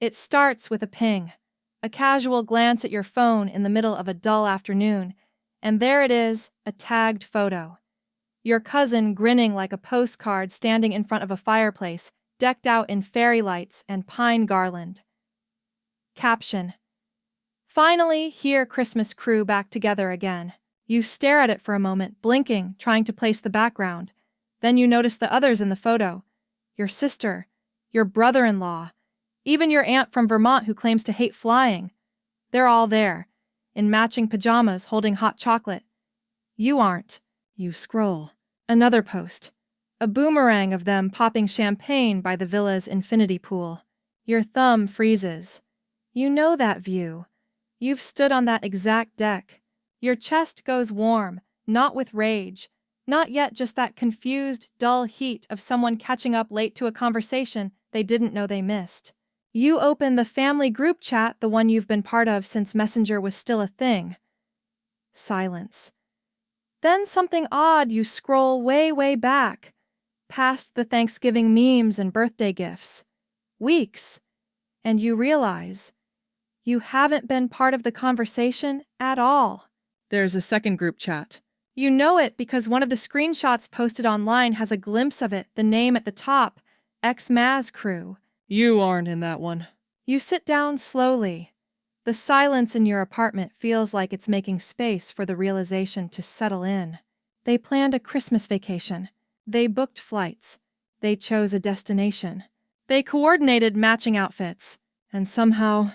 It starts with a ping, a casual glance at your phone in the middle of a dull afternoon, and there it is, a tagged photo. Your cousin grinning like a postcard standing in front of a fireplace, decked out in fairy lights and pine garland. Caption: Finally, here Christmas crew back together again. You stare at it for a moment, blinking, trying to place the background. Then you notice the others in the photo. Your sister, your brother-in-law, even your aunt from Vermont who claims to hate flying. They're all there, in matching pajamas, holding hot chocolate. You aren't. You scroll. Another post. A boomerang of them popping champagne by the villa's infinity pool. Your thumb freezes. You know that view. You've stood on that exact deck. Your chest goes warm, not with rage, not yet just that confused, dull heat of someone catching up late to a conversation they didn't know they missed. You open the family group chat, the one you've been part of since Messenger was still a thing. Silence. Then something odd, you scroll way, way back, past the Thanksgiving memes and birthday gifts. Weeks. And you realize you haven't been part of the conversation at all. There's a second group chat. You know it because one of the screenshots posted online has a glimpse of it, the name at the top, X-Maz Crew. You aren't in that one. You sit down slowly. The silence in your apartment feels like it's making space for the realization to settle in. They planned a Christmas vacation. They booked flights. They chose a destination. They coordinated matching outfits. And somehow,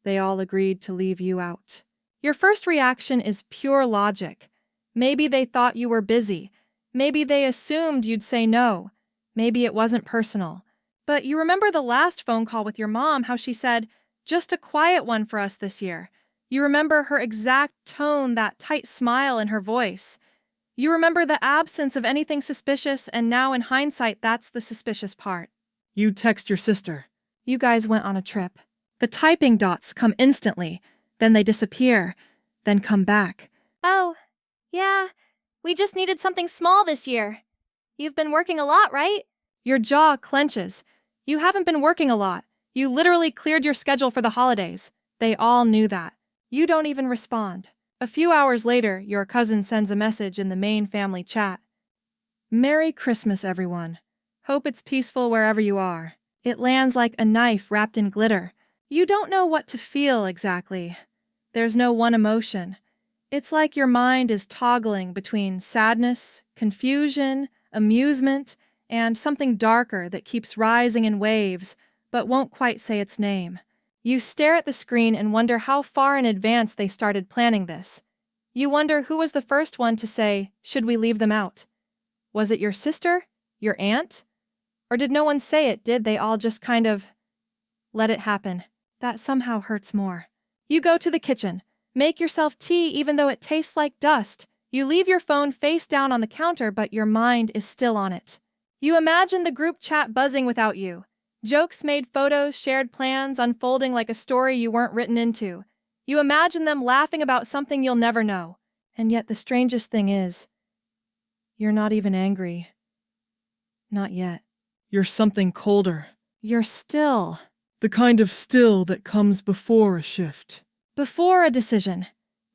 they all agreed to leave you out. Your first reaction is pure logic. Maybe they thought you were busy. Maybe they assumed you'd say no. Maybe it wasn't personal. But you remember the last phone call with your mom, how she said, "Just a quiet one for us this year." You remember her exact tone, that tight smile in her voice. You remember the absence of anything suspicious, and now in hindsight, that's the suspicious part. You text your sister. You guys went on a trip. The typing dots come instantly, then they disappear, then come back. Oh, yeah, we just needed something small this year. You've been working a lot, right? Your jaw clenches. You haven't been working a lot. You literally cleared your schedule for the holidays. They all knew that. You don't even respond. A few hours later, your cousin sends a message in the main family chat. "Merry Christmas, everyone. Hope it's peaceful wherever you are." It lands like a knife wrapped in glitter. You don't know what to feel exactly. There's no one emotion. It's like your mind is toggling between sadness, confusion, amusement, and something darker that keeps rising in waves, but won't quite say its name. You stare at the screen and wonder how far in advance they started planning this. You wonder who was the first one to say, "Should we leave them out?" Was it your sister? Your aunt? Or did no one say it? Did they all just kind of let it happen? That somehow hurts more. You go to the kitchen. Make yourself tea even though it tastes like dust. You leave your phone face down on the counter, but your mind is still on it. You imagine the group chat buzzing without you. Jokes made, photos, shared plans, unfolding like a story you weren't written into. You imagine them laughing about something you'll never know. And yet the strangest thing is, you're not even angry. Not yet. You're something colder. You're still. The kind of still that comes before a shift. Before a decision.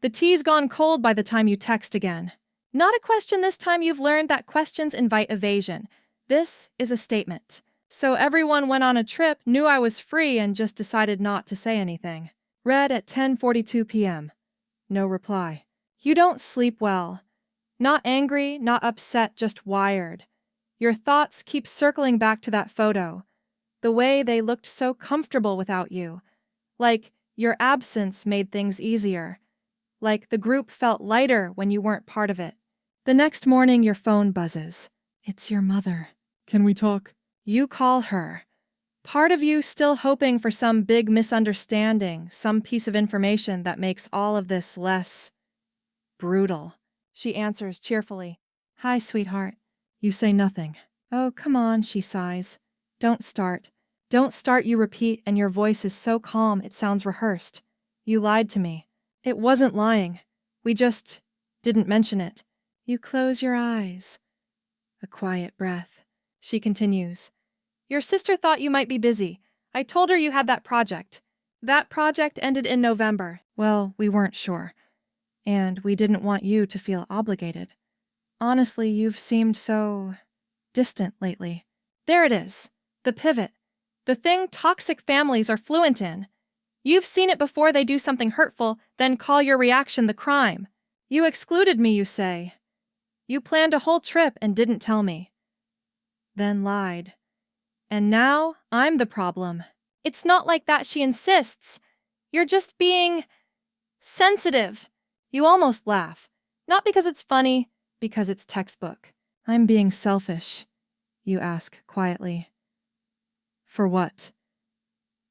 The tea's gone cold by the time you text again. Not a question this time. You've learned that questions invite evasion. This is a statement. So everyone went on a trip, knew I was free, and just decided not to say anything. Read at 10:42 p.m. No reply. You don't sleep well. Not angry, not upset, just wired. Your thoughts keep circling back to that photo. The way they looked so comfortable without you. Like your absence made things easier. Like the group felt lighter when you weren't part of it. The next morning your phone buzzes. It's your mother. Can we talk? You call her. Part of you still hoping for some big misunderstanding, some piece of information that makes all of this less brutal. She answers cheerfully. "Hi, sweetheart." You say nothing. "Oh, come on," she sighs. "Don't start. Don't start," you repeat, and your voice is so calm it sounds rehearsed. "You lied to me." "It wasn't lying. We just didn't mention it." You close your eyes. A quiet breath. She continues. "Your sister thought you might be busy. I told her you had that project. That project ended in November. Well, we weren't sure. And we didn't want you to feel obligated. Honestly, you've seemed so distant lately. There it is. The pivot. The thing toxic families are fluent in. You've seen it before they do something hurtful, then call your reaction the crime. You excluded me, you say. You planned a whole trip and didn't tell me. Then lied. And now I'm the problem. It's not like that, she insists. You're just being sensitive. You almost laugh. Not because it's funny, because it's textbook. I'm being selfish, you ask quietly. For what?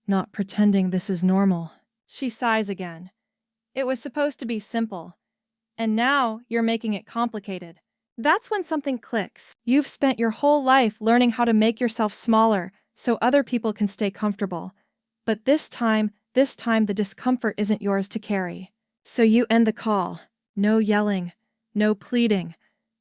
Not pretending this is normal. She sighs again. It was supposed to be simple. And now you're making it complicated. That's when something clicks. You've spent your whole life learning how to make yourself smaller so other people can stay comfortable. But this time the discomfort isn't yours to carry. So you end the call. No yelling, no pleading.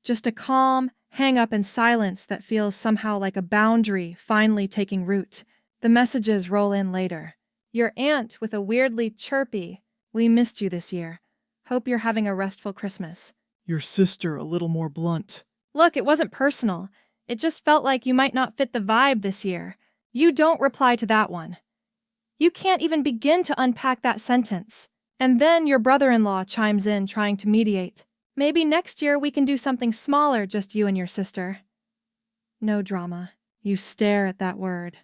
Just a calm, hang up and silence that feels somehow like a boundary finally taking root. The messages roll in later. Your aunt with a weirdly chirpy, "We missed you this year. Hope you're having a restful Christmas." Your sister a little more blunt. Look, it wasn't personal. It just felt like you might not fit the vibe this year. You don't reply to that one. You can't even begin to unpack that sentence. And then your brother-in-law chimes in trying to mediate. Maybe next year we can do something smaller, just you and your sister. No drama. You stare at that word.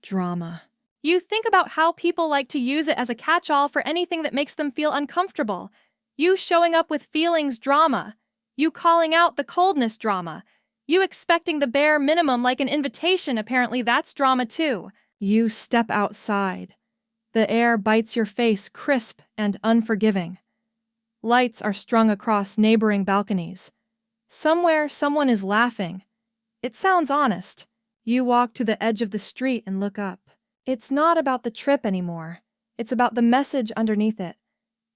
Drama. You think about how people like to use it as a catch-all for anything that makes them feel uncomfortable. You showing up with feelings drama. You calling out the coldness drama. You expecting the bare minimum like an invitation, apparently that's drama too. You step outside. The air bites your face crisp and unforgiving. Lights are strung across neighboring balconies. Somewhere someone is laughing. It sounds honest. You walk to the edge of the street and look up. It's not about the trip anymore. It's about the message underneath it.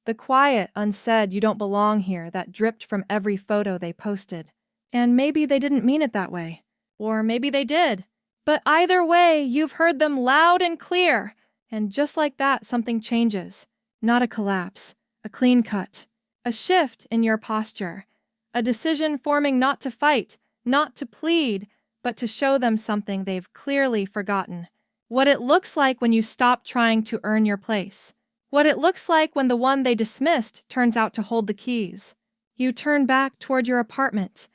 The quiet, unsaid "you don't belong here" that dripped from every photo they posted. And maybe they didn't mean it that way. Or maybe they did. But either way, you've heard them loud and clear. And just like that, something changes. Not a collapse. A clean cut. A shift in your posture. A decision forming not to fight, not to plead, but to show them something they've clearly forgotten. What it looks like when you stop trying to earn your place. What it looks like when the one they dismissed turns out to hold the keys. You turn back toward your apartment,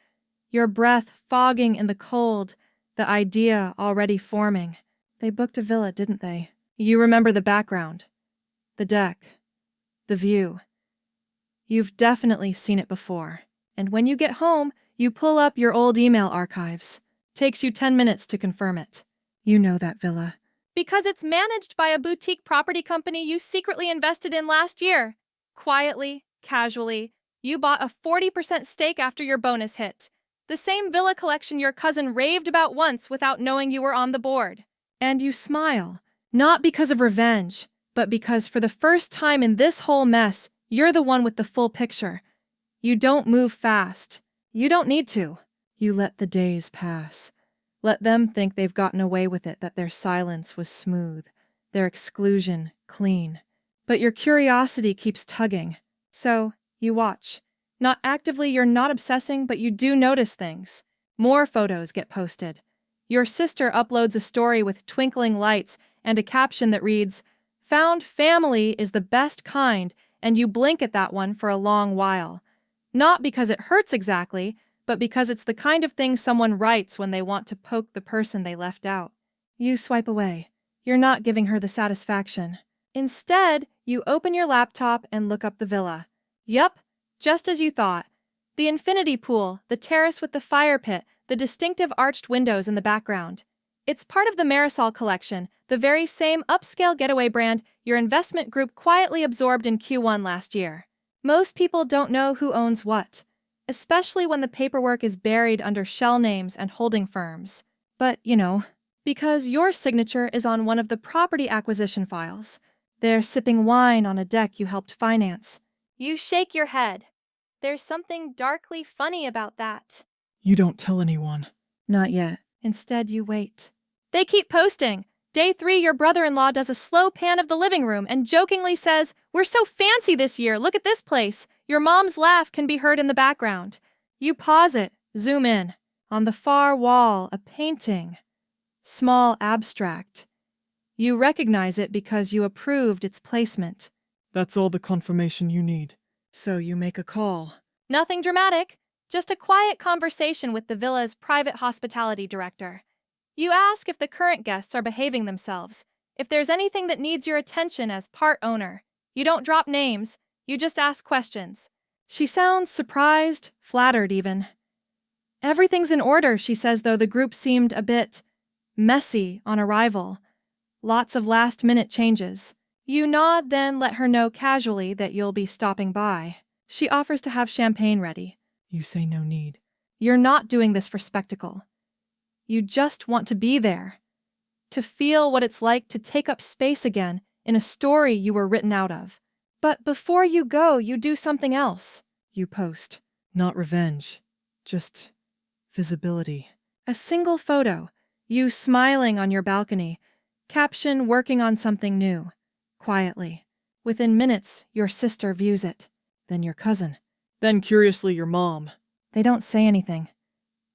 your breath fogging in the cold, the idea already forming. They booked a villa, didn't they? You remember the background, the deck, the view. You've definitely seen it before. And when you get home, you pull up your old email archives. Takes you 10 minutes to confirm it. You know that villa. Because it's managed by a boutique property company you secretly invested in last year. Quietly, casually, you bought a 40% stake after your bonus hit. The same villa collection your cousin raved about once without knowing you were on the board. And you smile. Not because of revenge, but because for the first time in this whole mess, you're the one with the full picture. You don't move fast. You don't need to. You let the days pass. Let them think they've gotten away with it, that their silence was smooth, their exclusion clean. But your curiosity keeps tugging. So, you watch. Not actively, you're not obsessing, but you do notice things. More photos get posted. Your sister uploads a story with twinkling lights and a caption that reads, "Found family is the best kind," and you blink at that one for a long while. Not because it hurts exactly, but because it's the kind of thing someone writes when they want to poke the person they left out. You swipe away. You're not giving her the satisfaction. Instead, you open your laptop and look up the villa. Yup, just as you thought. The infinity pool, the terrace with the fire pit, the distinctive arched windows in the background. It's part of the Marisol collection, the very same upscale getaway brand your investment group quietly absorbed in Q1 last year. Most people don't know who owns what, especially when the paperwork is buried under shell names and holding firms. But, because your signature is on one of the property acquisition files. They're sipping wine on a deck you helped finance. You shake your head. There's something darkly funny about that. You don't tell anyone. Not yet. Instead, you wait. They keep posting. Day 3, your brother-in-law does a slow pan of the living room and jokingly says, "We're so fancy this year, look at this place." Your mom's laugh can be heard in the background. You pause it, zoom in. On the far wall, a painting. Small abstract. You recognize it because you approved its placement. That's all the confirmation you need. So you make a call. Nothing dramatic, just a quiet conversation with the villa's private hospitality director. You ask if the current guests are behaving themselves, if there's anything that needs your attention as part owner. You don't drop names, you just ask questions. She sounds surprised, flattered even. Everything's in order, she says, though the group seemed a bit messy on arrival. Lots of last-minute changes. You nod, then let her know casually that you'll be stopping by. She offers to have champagne ready. You say no need. You're not doing this for spectacle. You just want to be there. To feel what it's like to take up space again in a story you were written out of. But before you go, you do something else. You post. Not revenge. Just visibility. A single photo. You smiling on your balcony. Caption working on something new. Quietly. Within minutes, your sister views it. Then your cousin. Then curiously your mom. They don't say anything.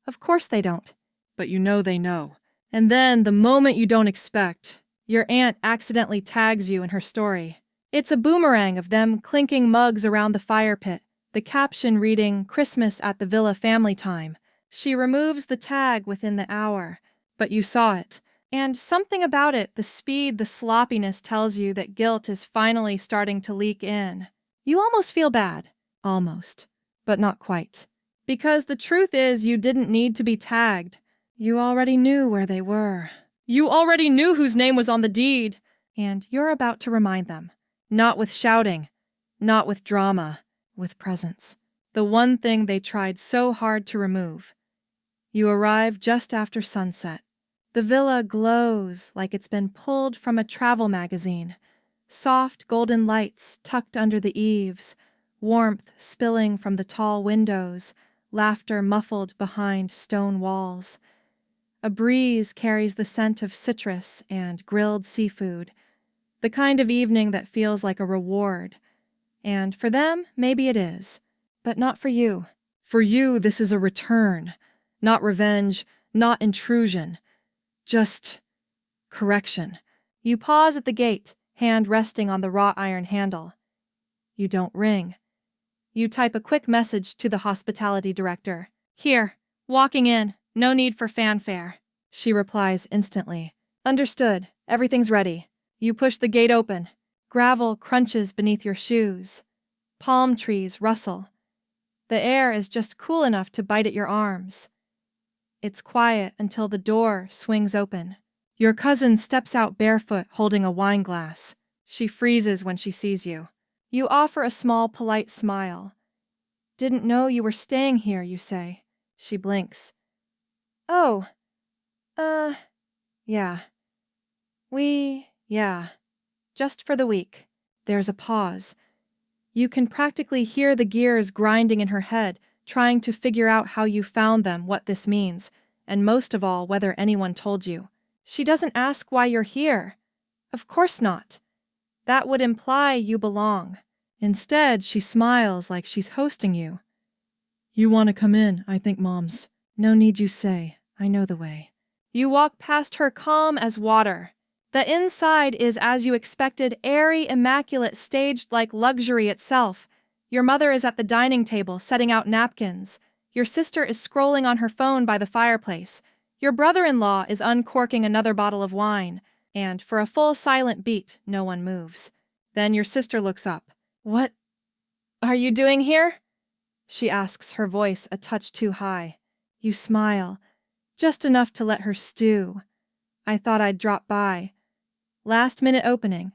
Of course they don't. But you know they know. And then, the moment you don't expect, your aunt accidentally tags you in her story. It's a boomerang of them clinking mugs around the fire pit, the caption reading, "Christmas at the Villa family time." She removes the tag within the hour, but you saw it. And something about it, the speed, the sloppiness, tells you that guilt is finally starting to leak in. You almost feel bad. Almost. But not quite. Because the truth is you didn't need to be tagged. You already knew where they were. You already knew whose name was on the deed. And you're about to remind them. Not with shouting. Not with drama. With presence. The one thing they tried so hard to remove. You arrive just after sunset. The villa glows like it's been pulled from a travel magazine. Soft golden lights tucked under the eaves. Warmth spilling from the tall windows. Laughter muffled behind stone walls. A breeze carries the scent of citrus and grilled seafood, the kind of evening that feels like a reward. And for them, maybe it is, but not for you. For you, this is a return, not revenge, not intrusion, just correction. You pause at the gate, hand resting on the wrought iron handle. You don't ring. You type a quick message to the hospitality director. "Here, walking in. No need for fanfare." She replies instantly. "Understood. Everything's ready." You push the gate open. Gravel crunches beneath your shoes. Palm trees rustle. The air is just cool enough to bite at your arms. It's quiet until the door swings open. Your cousin steps out barefoot, holding a wine glass. She freezes when she sees you. You offer a small, polite smile. "Didn't know you were staying here," you say. She blinks. "Oh, yeah. Yeah. Just for the week." There's a pause. You can practically hear the gears grinding in her head, trying to figure out how you found them, what this means, and most of all, whether anyone told you. She doesn't ask why you're here. Of course not. That would imply you belong. Instead, she smiles like she's hosting you. "You want to come in, I think, Moms." "No need you say. I know the way." You walk past her calm as water. The inside is, as you expected, airy, immaculate, staged like luxury itself. Your mother is at the dining table, setting out napkins. Your sister is scrolling on her phone by the fireplace. Your brother-in-law is uncorking another bottle of wine. And for a full silent beat, no one moves. Then your sister looks up. "What are you doing here?" She asks, her voice a touch too high. You smile, just enough to let her stew. "I thought I'd drop by. Last-minute opening.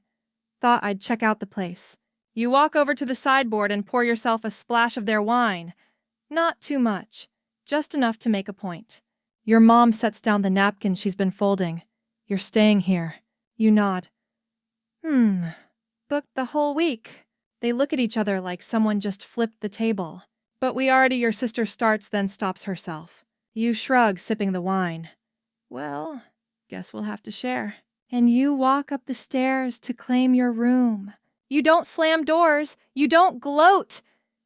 Thought I'd check out the place." You walk over to the sideboard and pour yourself a splash of their wine. Not too much, just enough to make a point. Your mom sets down the napkin she's been folding. "You're staying here." You nod. Booked the whole week." They look at each other like someone just flipped the table. "But we already," your sister starts, then stops herself. You shrug, sipping the wine. "Well, guess we'll have to share." And you walk up the stairs to claim your room. You don't slam doors. You don't gloat.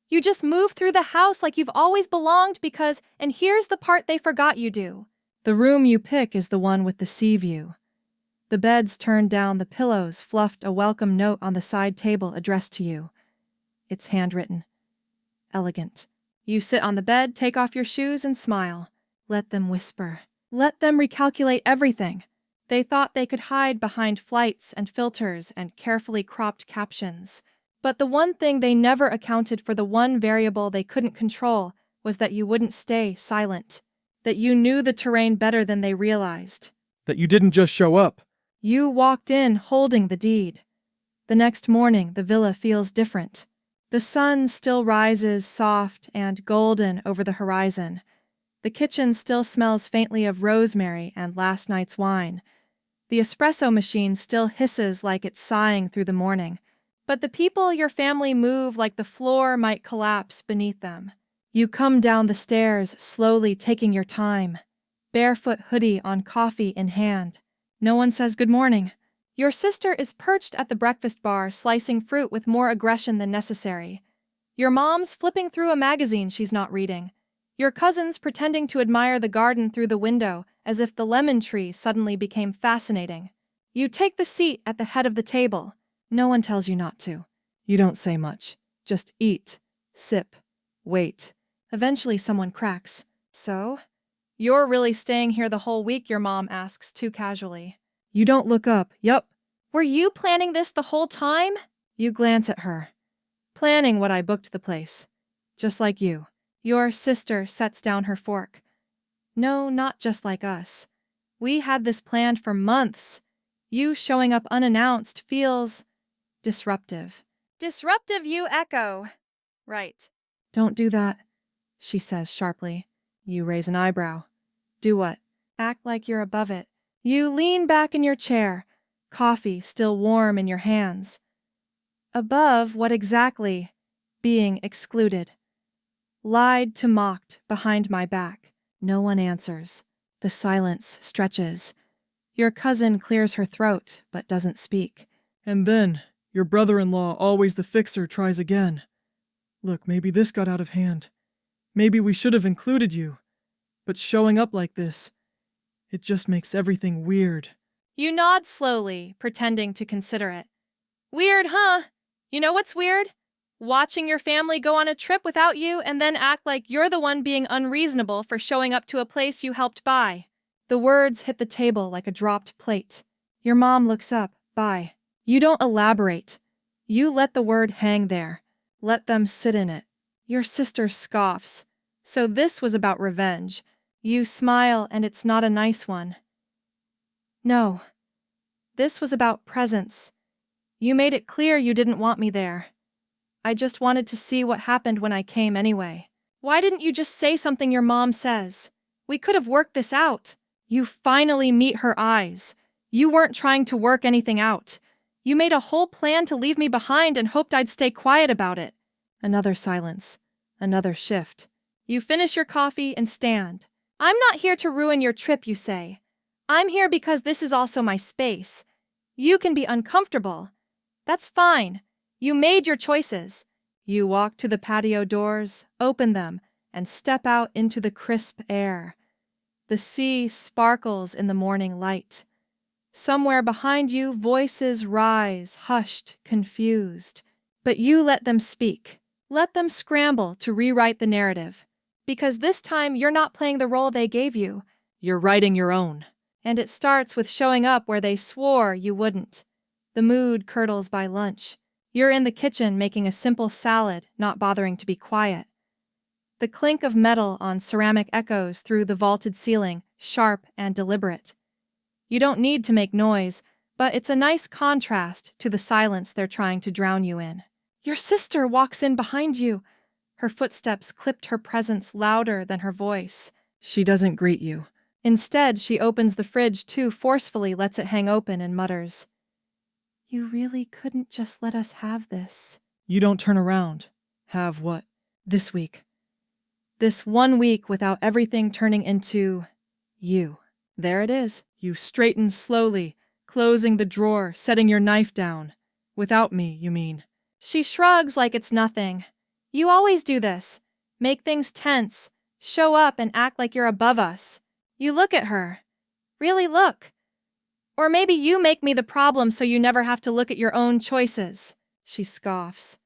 You just move through the house like you've always belonged because, and here's the part they forgot you do. The room you pick is the one with the sea view. The bed's turned down, the pillows fluffed, a welcome note on the side table addressed to you. It's handwritten. Elegant. You sit on the bed, take off your shoes, and smile. Let them whisper. Let them recalculate everything. They thought they could hide behind flights and filters and carefully cropped captions. But the one thing they never accounted for, the one variable they couldn't control, was that you wouldn't stay silent. That you knew the terrain better than they realized. That you didn't just show up. You walked in holding the deed. The next morning, the villa feels different. The sun still rises soft and golden over the horizon. The kitchen still smells faintly of rosemary and last night's wine. The espresso machine still hisses like it's sighing through the morning. But the people your family move like the floor might collapse beneath them. You come down the stairs, slowly taking your time. Barefoot hoodie on, coffee in hand. No one says good morning. Your sister is perched at the breakfast bar, slicing fruit with more aggression than necessary. Your mom's flipping through a magazine she's not reading. Your cousin's pretending to admire the garden through the window, as if the lemon tree suddenly became fascinating. You take the seat at the head of the table. No one tells you not to. You don't say much. Just eat, sip, wait. Eventually someone cracks. So? You're really staying here the whole week, your mom asks too casually. You don't look up. Yup. Were you planning this the whole time? You glance at her. Planning what I booked the place. Just like you. Your sister sets down her fork. No, not just like us. We had this planned for months. You showing up unannounced feels disruptive. Disruptive, you echo. Right. Don't do that, she says sharply. You raise an eyebrow. Do what? Act like you're above it. You lean back in your chair, coffee still warm in your hands. Above what exactly? Being excluded. Lied to, mocked behind my back. No one answers. The silence stretches. Your cousin clears her throat, but doesn't speak. And then, your brother-in-law, always the fixer, tries again. Look, maybe this got out of hand. Maybe we should have included you. But showing up like this, it just makes everything weird. You nod slowly, pretending to consider it. Weird, huh? You know what's weird? Watching your family go on a trip without you and then act like you're the one being unreasonable for showing up to a place you helped buy. The words hit the table like a dropped plate. Your mom looks up. Bye. You don't elaborate. You let the word hang there. Let them sit in it. Your sister scoffs. So this was about revenge. You smile, and it's not a nice one. No. This was about presence. You made it clear you didn't want me there. I just wanted to see what happened when I came anyway. Why didn't you just say something your mom says? We could have worked this out. You finally meet her eyes. You weren't trying to work anything out. You made a whole plan to leave me behind and hoped I'd stay quiet about it. Another silence. Another shift. You finish your coffee and stand. I'm not here to ruin your trip, you say. I'm here because this is also my space. You can be uncomfortable. That's fine. You made your choices. You walk to the patio doors, open them, and step out into the crisp air. The sea sparkles in the morning light. Somewhere behind you, voices rise, hushed, confused. But you let them speak. Let them scramble to rewrite the narrative. Because this time, you're not playing the role they gave you. You're writing your own. And it starts with showing up where they swore you wouldn't. The mood curdles by lunch. You're in the kitchen making a simple salad, not bothering to be quiet. The clink of metal on ceramic echoes through the vaulted ceiling, sharp and deliberate. You don't need to make noise, but it's a nice contrast to the silence they're trying to drown you in. Your sister walks in behind you. Her footsteps clipped her presence louder than her voice. She doesn't greet you. Instead, she opens the fridge too forcefully, lets it hang open, and mutters, "You really couldn't just let us have this." You don't turn around. Have what? This week. This 1 week without everything turning into you. There it is. You straighten slowly, Closing the drawer, setting your knife down. Without me, you mean. She shrugs like it's nothing. You always do this. Make things tense. Show up and act like you're above us. You look at her. Really look. Or maybe you make me the problem so you never have to look at your own choices. She scoffs.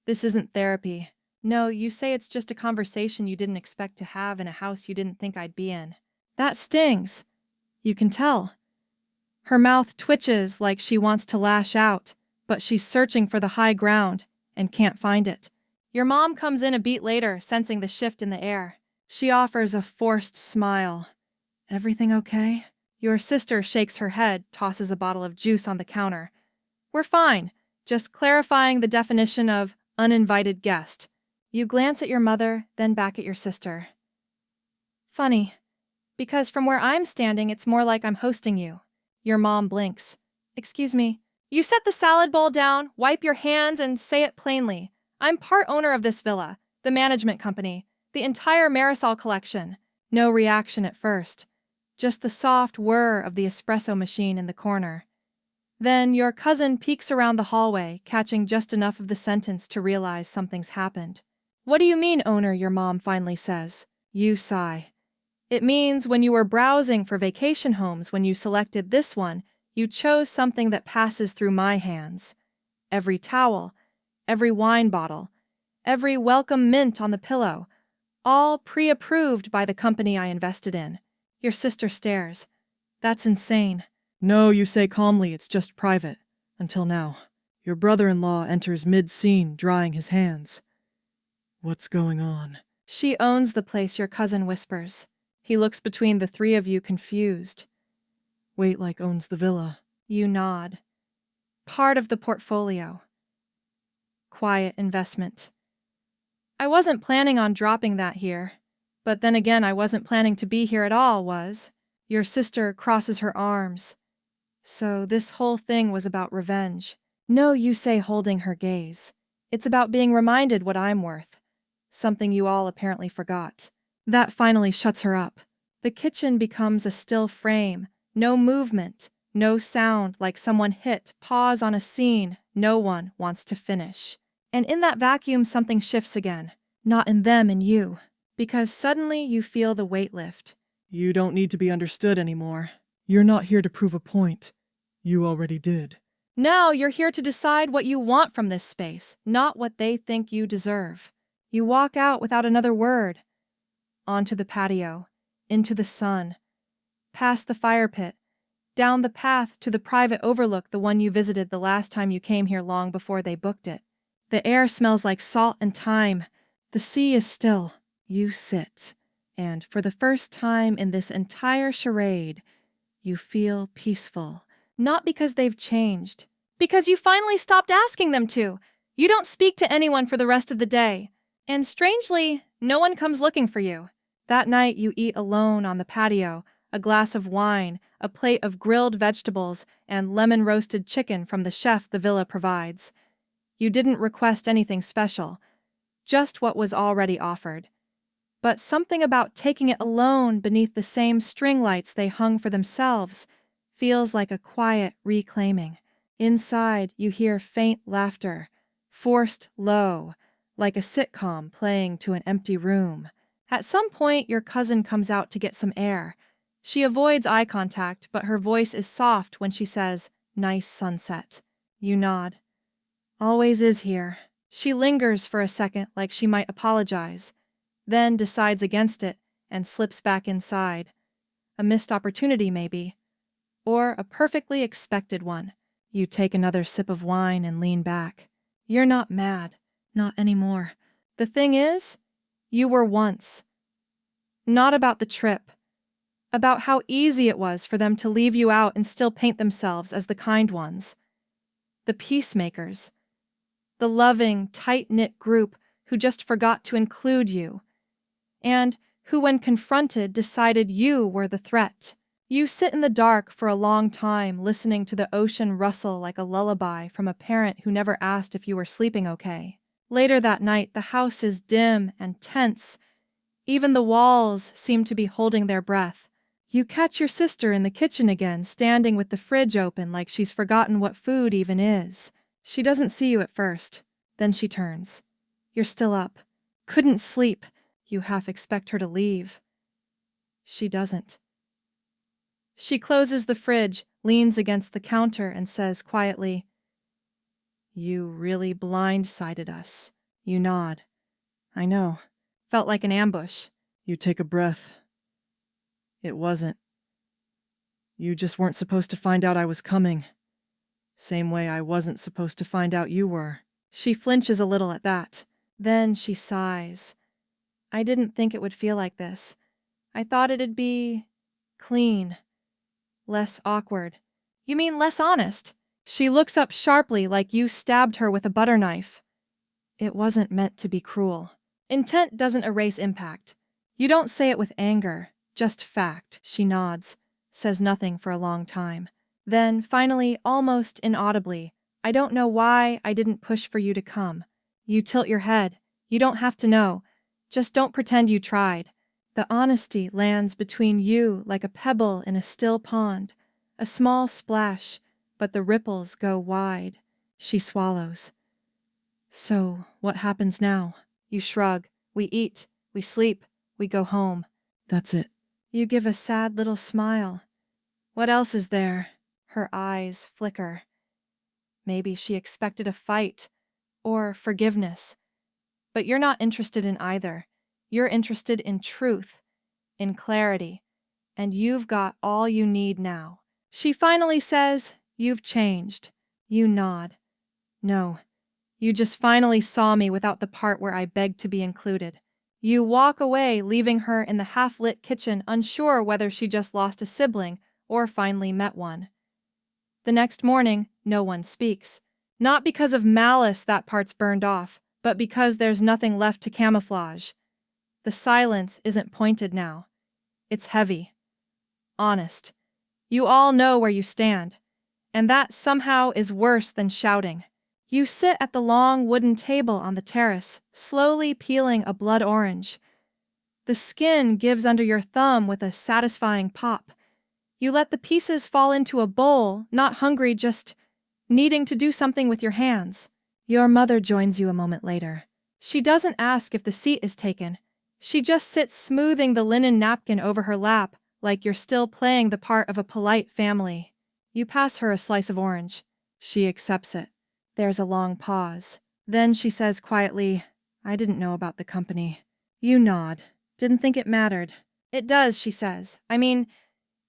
This isn't therapy. No, you say it's just a conversation you didn't expect to have in a house you didn't think I'd be in. That stings. You can tell. Her mouth twitches like she wants to lash out, but she's searching for the high ground and can't find it. Your mom comes in a beat later, sensing the shift in the air. She offers a forced smile. Everything okay? Your sister shakes her head, tosses a bottle of juice on the counter. We're fine, just clarifying the definition of uninvited guest. You glance at your mother, then back at your sister. Funny, because from where I'm standing, it's more like I'm hosting you. Your mom blinks. Excuse me. You set the salad bowl down, wipe your hands, and say it plainly. I'm part owner of this villa, the management company, the entire Marisol collection. No reaction at first. Just the soft whir of the espresso machine in the corner. Then your cousin peeks around the hallway, catching just enough of the sentence to realize something's happened. What do you mean, owner? Your mom finally says. You sigh. It means when you were browsing for vacation homes, when you selected this one, you chose something that passes through my hands. Every towel, every wine bottle, every welcome mint on the pillow, all pre-approved by the company I invested in. Your sister stares. That's insane. No, you say calmly, it's just private. Until now. Your brother-in-law enters mid-scene, drying his hands. What's going on? She owns the place, your cousin whispers. He looks between the three of you, confused. Wait, like owns the villa. You nod. Part of the portfolio. Quiet investment. I wasn't planning on dropping that here. But then again, I wasn't planning to be here at all, was? Your sister crosses her arms. So this whole thing was about revenge. No, you say, holding her gaze. It's about being reminded what I'm worth. Something you all apparently forgot. That finally shuts her up. The kitchen becomes a still frame. No movement, no sound like someone hit pause on a scene no one wants to finish. And in that vacuum, something shifts again. Not in them, in you. Because suddenly you feel the weight lift. You don't need to be understood anymore. You're not here to prove a point. You already did. Now you're here to decide what you want from this space, not what they think you deserve. You walk out without another word. Onto the patio, into the sun, past the fire pit, down the path to the private overlook, the one you visited the last time you came here long before they booked it. The air smells like salt and thyme. The sea is still. You sit, and for the first time in this entire charade, you feel peaceful. Not because they've changed. Because you finally stopped asking them to. You don't speak to anyone for the rest of the day. And strangely, no one comes looking for you. That night you eat alone on the patio, a glass of wine, a plate of grilled vegetables, and lemon-roasted chicken from the chef the villa provides. You didn't request anything special, just what was already offered. But something about taking it alone beneath the same string lights they hung for themselves feels like a quiet reclaiming. Inside, you hear faint laughter, forced low, like a sitcom playing to an empty room. At some point, your cousin comes out to get some air. She avoids eye contact, but her voice is soft when she says, "Nice sunset." You nod. Always is here. She lingers for a second like she might apologize, then decides against it and slips back inside. A missed opportunity, maybe. Or a perfectly expected one. You take another sip of wine and lean back. You're not mad. Not anymore. The thing is, you were once. Not about the trip. About how easy it was for them to leave you out and still paint themselves as the kind ones. The peacemakers. The loving, tight-knit group who just forgot to include you. And who, when confronted, decided you were the threat. You sit in the dark for a long time, listening to the ocean rustle like a lullaby from a parent who never asked if you were sleeping okay. Later that night, the house is dim and tense. Even the walls seem to be holding their breath. You catch your sister in the kitchen again, standing with the fridge open like she's forgotten what food even is. She doesn't see you at first. Then she turns. You're still up. Couldn't sleep. You half expect her to leave. She doesn't. She closes the fridge, leans against the counter, and says quietly, "You really blindsided us." You nod. "I know. Felt like an ambush." You take a breath. It wasn't. You just weren't supposed to find out I was coming. Same way I wasn't supposed to find out you were. She flinches a little at that. Then she sighs. "I didn't think it would feel like this. I thought it'd be clean. Less awkward." "You mean less honest?" She looks up sharply like you stabbed her with a butter knife. "It wasn't meant to be cruel." Intent doesn't erase impact. You don't say it with anger, just fact. She nods, says nothing for a long time. Then, finally, almost inaudibly, "I don't know why I didn't push for you to come." You tilt your head. "You don't have to know. Just don't pretend you tried." The honesty lands between you like a pebble in a still pond. A small splash, but the ripples go wide. She swallows. "So, what happens now?" You shrug. "We eat, we sleep, we go home." That's it. You give a sad little smile. "What else is there?" Her eyes flicker. Maybe she expected a fight, or forgiveness. But you're not interested in either. You're interested in truth, in clarity, and you've got all you need now. She finally says, "You've changed." You nod. "No, you just finally saw me without the part where I begged to be included." You walk away, leaving her in the half-lit kitchen, unsure whether she just lost a sibling or finally met one. The next morning, no one speaks. Not because of malice, that part's burned off, but because there's nothing left to camouflage. The silence isn't pointed now. It's heavy. Honest. You all know where you stand. And that somehow is worse than shouting. You sit at the long wooden table on the terrace, slowly peeling a blood orange. The skin gives under your thumb with a satisfying pop. You let the pieces fall into a bowl, not hungry, just needing to do something with your hands. Your mother joins you a moment later. She doesn't ask if the seat is taken. She just sits smoothing the linen napkin over her lap, like you're still playing the part of a polite family. You pass her a slice of orange. She accepts it. There's a long pause. Then she says quietly, "I didn't know about the company." You nod. "Didn't think it mattered." "It does," she says. "I mean,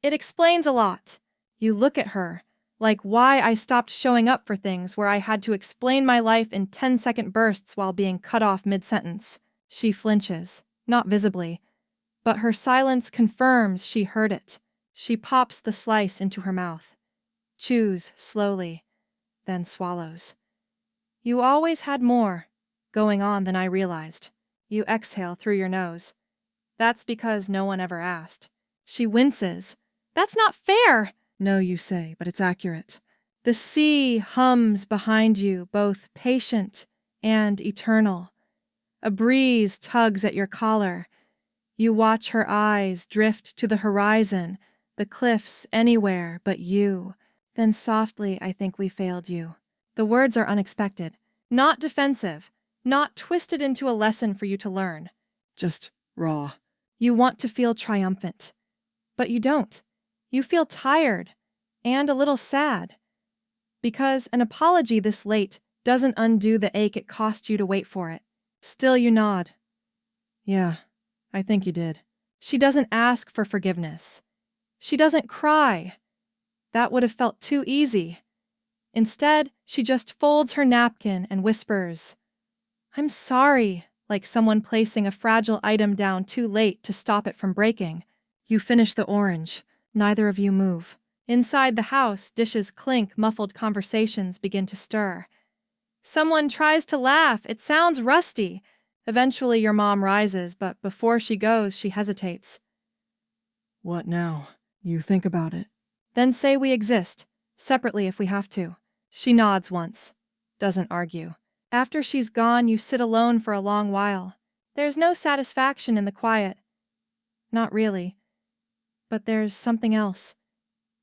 it explains a lot." You look at her, like why I stopped showing up for things where I had to explain my life in 10-second bursts while being cut off mid-sentence. She flinches, not visibly, but her silence confirms she heard it. She pops the slice into her mouth, chews slowly, then swallows. "You always had more going on than I realized." You exhale through your nose. "That's because no one ever asked." She winces. "That's not fair." No, you say, but it's accurate. The sea hums behind you, both patient and eternal. A breeze tugs at your collar. You watch her eyes drift to the horizon, the cliffs anywhere but you. Then softly, "I think we failed you." The words are unexpected, not defensive, not twisted into a lesson for you to learn. Just raw. You want to feel triumphant, but you don't. You feel tired and a little sad. Because an apology this late doesn't undo the ache it cost you to wait for it. Still you nod. Yeah, I think you did. She doesn't ask for forgiveness. She doesn't cry. That would have felt too easy. Instead, she just folds her napkin and whispers, "I'm sorry," like someone placing a fragile item down too late to stop it from breaking. You finish the orange. Neither of you move. Inside the house, dishes clink, muffled conversations begin to stir. Someone tries to laugh. It sounds rusty. Eventually your mom rises, but before she goes, she hesitates. "What now?" You think about it. "Then say we exist, separately if we have to." She nods once, doesn't argue. After she's gone, you sit alone for a long while. There's no satisfaction in the quiet. Not really. But there's something else.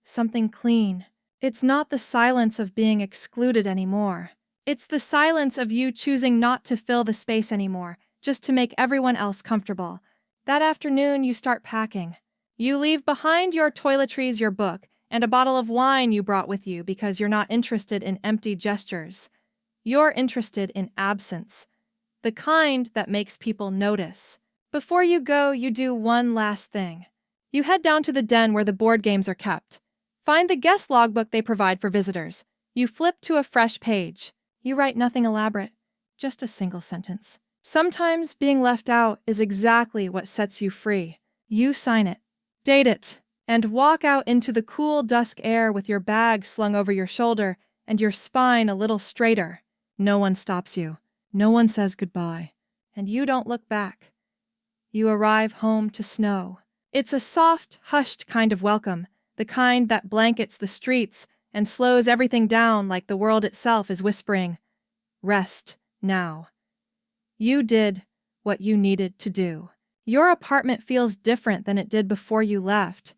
Something clean. It's not the silence of being excluded anymore. It's the silence of you choosing not to fill the space anymore, just to make everyone else comfortable. That afternoon, you start packing. You leave behind your toiletries, your book, and a bottle of wine you brought with you because you're not interested in empty gestures. You're interested in absence, the kind that makes people notice. Before you go, you do one last thing. You head down to the den where the board games are kept. Find the guest logbook they provide for visitors. You flip to a fresh page. You write nothing elaborate, just a single sentence. Sometimes being left out is exactly what sets you free. You sign it, date it, and walk out into the cool dusk air with your bag slung over your shoulder and your spine a little straighter. No one stops you. No one says goodbye. And you don't look back. You arrive home to snow. It's a soft, hushed kind of welcome, the kind that blankets the streets and slows everything down like the world itself is whispering, "Rest now." You did what you needed to do. Your apartment feels different than it did before you left.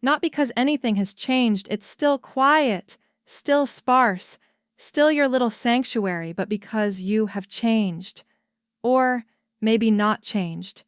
Not because anything has changed, it's still quiet, still sparse, still your little sanctuary, but because you have changed. Or maybe not changed.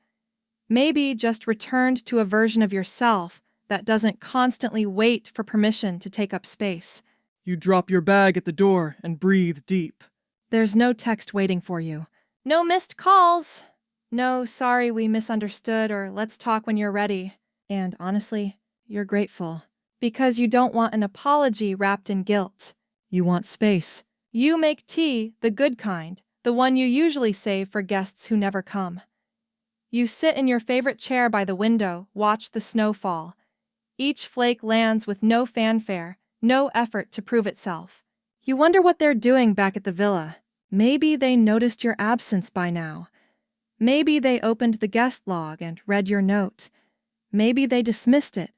Maybe just returned to a version of yourself that doesn't constantly wait for permission to take up space. You drop your bag at the door and breathe deep. There's no text waiting for you. No missed calls. No, sorry we misunderstood, or let's talk when you're ready. And honestly, you're grateful. Because you don't want an apology wrapped in guilt. You want space. You make tea, the good kind, the one you usually save for guests who never come. You sit in your favorite chair by the window, watch the snow fall. Each flake lands with no fanfare, no effort to prove itself. You wonder what they're doing back at the villa. Maybe they noticed your absence by now. Maybe they opened the guest log and read your note. Maybe they dismissed it.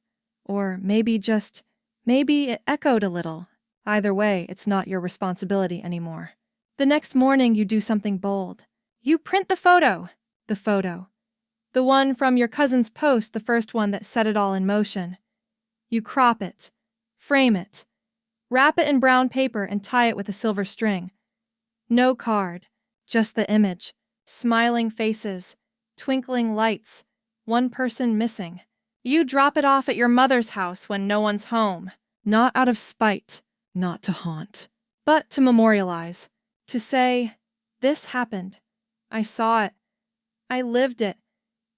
Or maybe it echoed a little. Either way, it's not your responsibility anymore. The next morning, you do something bold. You print the photo. The photo. The one from your cousin's post, the first one that set it all in motion. You crop it, frame it, wrap it in brown paper and tie it with a silver string. No card, just the image, smiling faces, twinkling lights, one person missing. You drop it off at your mother's house when no one's home, not out of spite, not to haunt, but to memorialize, to say, this happened, I saw it, I lived it,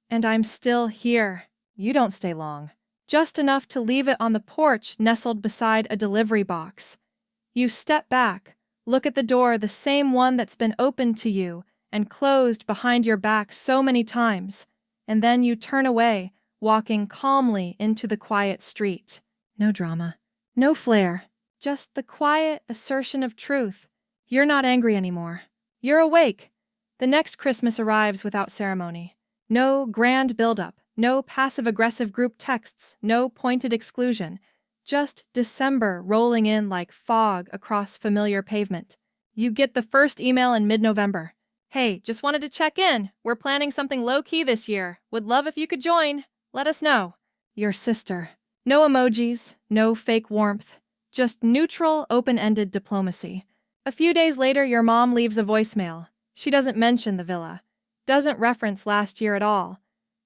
and I'm still here. You don't stay long. Just enough to leave it on the porch nestled beside a delivery box. You step back, look at the door, the same one that's been opened to you and closed behind your back so many times, and then you turn away, walking calmly into the quiet street. No drama, no flair, just the quiet assertion of truth. You're not angry anymore. You're awake. The next Christmas arrives without ceremony. No grand buildup, no passive-aggressive group texts, no pointed exclusion. Just December rolling in like fog across familiar pavement. You get the first email in mid-November. Hey, just wanted to check in. We're planning something low-key this year. Would love if you could join. Let us know. Your sister. No emojis, no fake warmth. Just neutral, open-ended diplomacy. A few days later, your mom leaves a voicemail. She doesn't mention the villa. Doesn't reference last year at all.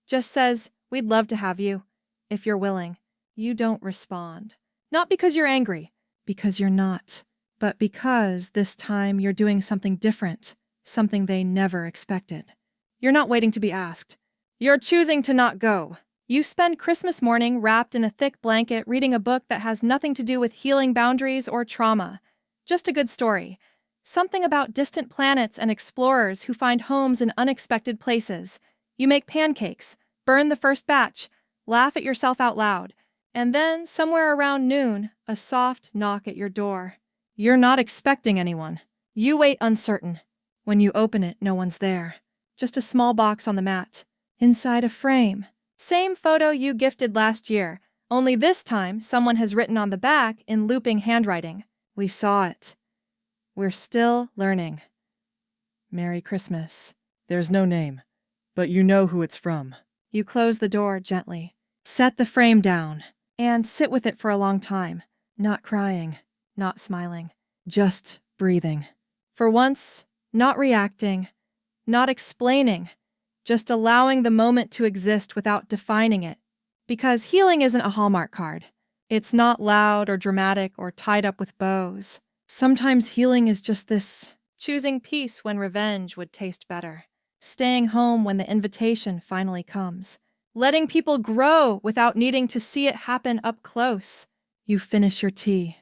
Just says, we'd love to have you, if you're willing. You don't respond. Not because you're angry, because you're not. But because this time you're doing something different, something they never expected. You're not waiting to be asked. You're choosing to not go. You spend Christmas morning wrapped in a thick blanket reading a book that has nothing to do with healing boundaries or trauma. Just a good story. Something about distant planets and explorers who find homes in unexpected places. You make pancakes, burn the first batch, laugh at yourself out loud, and then, somewhere around noon, a soft knock at your door. You're not expecting anyone. You wait uncertain. When you open it, no one's there. Just a small box on the mat. Inside a frame. Same photo you gifted last year, only this time someone has written on the back in looping handwriting. We saw it. We're still learning. Merry Christmas. There's no name, but you know who it's from. You close the door gently. Set the frame down and sit with it for a long time, not crying, not smiling, just breathing. For once, not reacting, not explaining, just allowing the moment to exist without defining it. Because healing isn't a Hallmark card. It's not loud or dramatic or tied up with bows. Sometimes healing is just this: choosing peace when revenge would taste better, staying home when the invitation finally comes, letting people grow without needing to see it happen up close. You finish your tea.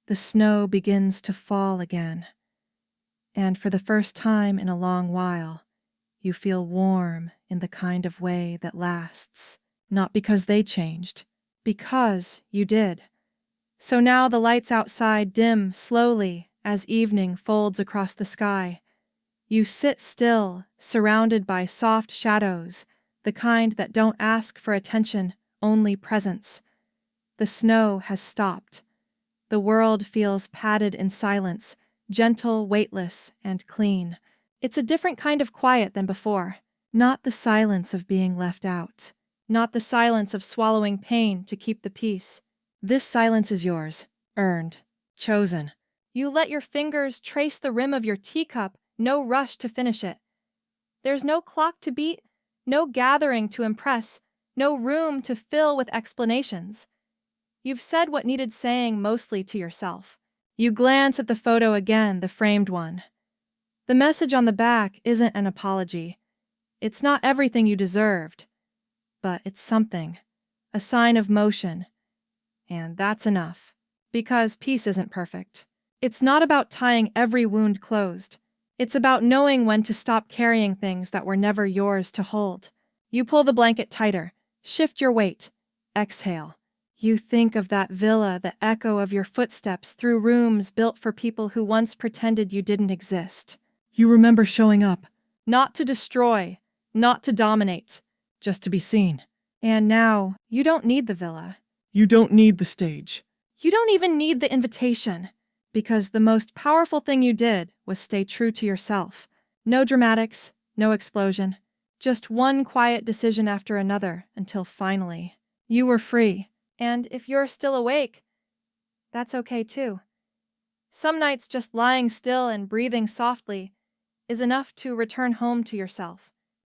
The snow begins to fall again. And for the first time in a long while, you feel warm in the kind of way that lasts. Not because they changed, because you did. So now the lights outside dim slowly as evening folds across the sky. You sit still, surrounded by soft shadows, the kind that don't ask for attention, only presence. The snow has stopped. The world feels padded in silence, gentle, weightless, and clean. It's a different kind of quiet than before. Not the silence of being left out. Not the silence of swallowing pain to keep the peace. This silence is yours, earned, chosen. You let your fingers trace the rim of your teacup, no rush to finish it. There's no clock to beat, no gathering to impress, no room to fill with explanations. You've said what needed saying mostly to yourself. You glance at the photo again, the framed one. The message on the back isn't an apology. It's not everything you deserved, but it's something, a sign of motion. And that's enough, because peace isn't perfect. It's not about tying every wound closed. It's about knowing when to stop carrying things that were never yours to hold. You pull the blanket tighter, shift your weight, exhale. You think of that villa, the echo of your footsteps through rooms built for people who once pretended you didn't exist. You remember showing up. Not to destroy, not to dominate, just to be seen. And now, you don't need the villa. You don't need the stage. You don't even need the invitation. Because the most powerful thing you did was stay true to yourself. No dramatics, no explosion. Just one quiet decision after another until finally, you were free. And if you're still awake, that's okay too. Some nights just lying still and breathing softly is enough to return home to yourself.